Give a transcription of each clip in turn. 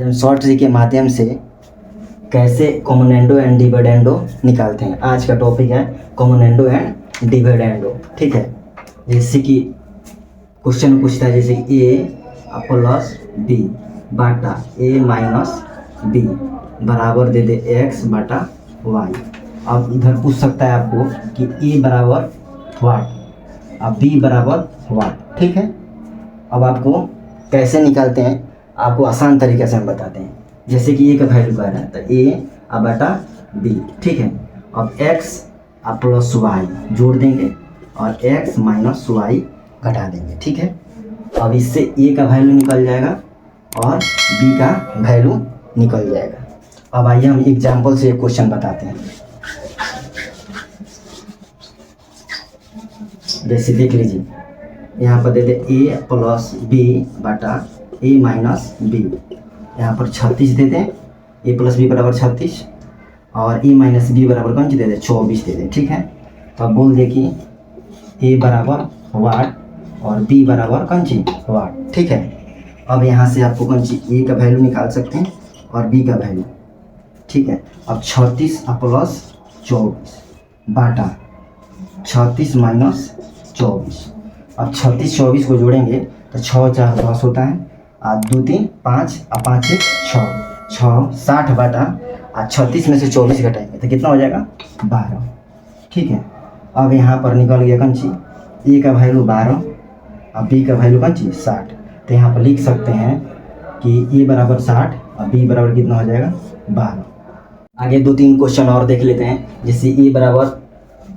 हम short tree के माध्यम से कैसे कॉमनेंडो एंड डिविडेंडो निकालते हैं। आज का टॉपिक है कॉमनेंडो एंड डिविडेंडो। ठीक है, जैसे कि क्वेश्चन पूछता है जैसे ए प्लस बी बाटा ए माइनस बी बराबर दे दे एक्स बाटा वाई। अब इधर पूछ सकता है आपको कि ए बराबर वाट अब बी बराबर वाट। ठीक है, अब आपको कैसे निकालते हैं आपको आसान तरीके से हम बताते हैं। जैसे कि ए का वैल्यू क्या है तो ए बटा बी। ठीक है, अब एक्स प्लस वाई जोड़ देंगे और एक्स माइनस वाई घटा देंगे। ठीक है, अब इससे ए का वैल्यू निकल जाएगा और बी का वैल्यू निकल जाएगा। अब आइए हम एग्जाम्पल से एक क्वेश्चन बताते हैं। जैसे देख लीजिए, यहाँ पर दे दे ए प्लस बी बटा ए माइनस बी। यहाँ पर 36 दे दें, ए प्लस बी बराबर 36 और ए माइनस बी बराबर कौन सी दे दे 24 दे दें। ठीक है, तो अब बोल दे कि ए बराबर वाट और बी बराबर कौन सी वाट। ठीक है, अब यहाँ से आपको कौन सी ए का वैल्यू निकाल सकते हैं और बी का वैल्यू। ठीक है, अब 36 प्लस 24 बाटा 36 माइनस 24। अब 36 24 को जोड़ेंगे तो 6 4 10 होता है, 2 3 5 5 1 6 6 60 बाटा 36 में से 24 घटाएंगे तो कितना हो जाएगा 12। ठीक है, अब यहाँ पर निकल गया कौन सी ए का वैल्यू 12 और बी का वैल्यू कौन सी 60। तो यहाँ पर लिख सकते हैं कि ए बराबर 60 और बी बराबर कितना हो जाएगा 12। आगे 2-3 क्वेश्चन और देख लेते हैं। जैसे ए बराबर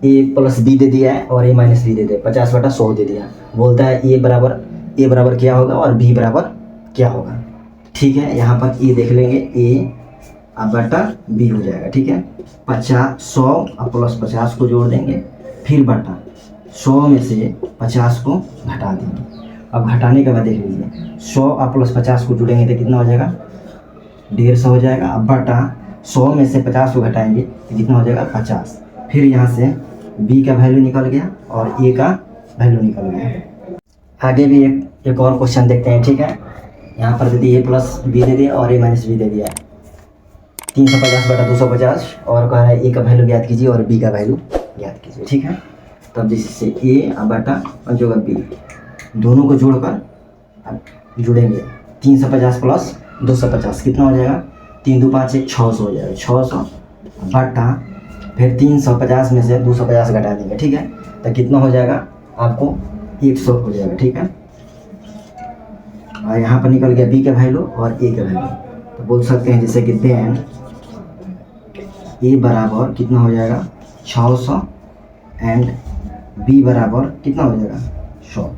ए प्लस बी दे दिया है और ए माइनस बी दे दिया, 50 बटा 100 दे दिया। बोलता है ए बराबर क्या होगा और बी बराबर क्या होगा। ठीक है, यहाँ पर ए देख लेंगे, ए बटा बी हो जाएगा। ठीक है, 50 100 प्लस 50 को जोड़ देंगे, फिर बटा 100 में से 50 को घटा देंगे। अब घटाने के बाद देख लीजिए 100 प्लस 50 को जोड़ेंगे तो कितना हो जाएगा 150 हो जाएगा। अब बटा 100 में से 50 को घटाएंगे तो कितना हो जाएगा 50। फिर यहाँ से बी का वैल्यू निकल गया और ए का वैल्यू निकल गया। आगे भी एक और क्वेश्चन देखते हैं। ठीक है, यहाँ पर दे दिए ए प्लस बी दे दिया और ए माइनस बी दे दिया 350 बटा 250 और कह रहा है ए का वैल्यू ज्ञात कीजिए और बी का वैल्यू ज्ञात कीजिए। ठीक है, तब जिससे ए बटा और जो बी दोनों को जोड़कर जुड़ेंगे 350 प्लस 250 कितना हो जाएगा 3 2 5 1 600 हो जाएगा। 600 बटा फिर 350 में से 250 घटा देंगे। ठीक है, तो कितना हो जाएगा आपको 100 हो जाएगा। ठीक है, और यहाँ पर निकल गया बी का वैल्यू और ए का वैल्यू। तो बोल सकते हैं जैसे कि देन ए बराबर कितना हो जाएगा 600 एंड बी बराबर कितना हो जाएगा 100।